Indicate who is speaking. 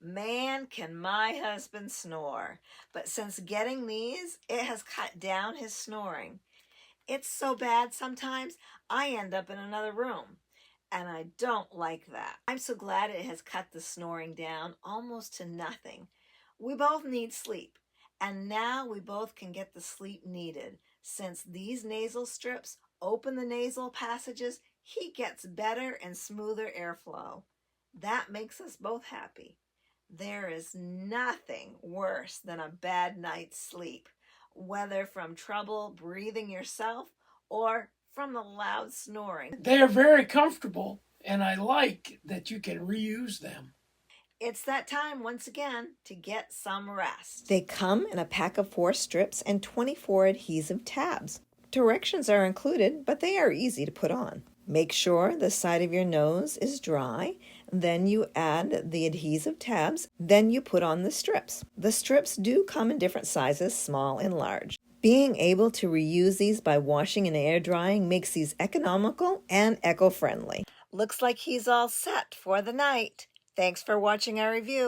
Speaker 1: Man, can my husband snore. But since getting these, it has cut down his snoring. It's so bad sometimes I end up in another room, and I don't like that. I'm so glad it has cut the snoring down almost to nothing. We both need sleep, and now we both can get the sleep needed. Since these nasal strips open the nasal passages, he gets better and smoother airflow. That makes us both happy. There is nothing worse than a bad night's sleep, whether from trouble breathing yourself or from the loud snoring.
Speaker 2: They are very comfortable, and I like that you can reuse them.
Speaker 1: It's that time once again to get some rest. They come in a pack of 4 strips and 24 adhesive tabs. Directions are included, but they are easy to put on. Make sure the side of your nose is dry, then you add the adhesive tabs, then you put on the strips. The strips do come in different sizes, small and large. Being able to reuse these by washing and air drying makes these economical and eco-friendly. Looks like he's all set for the night. Thanks for watching our review.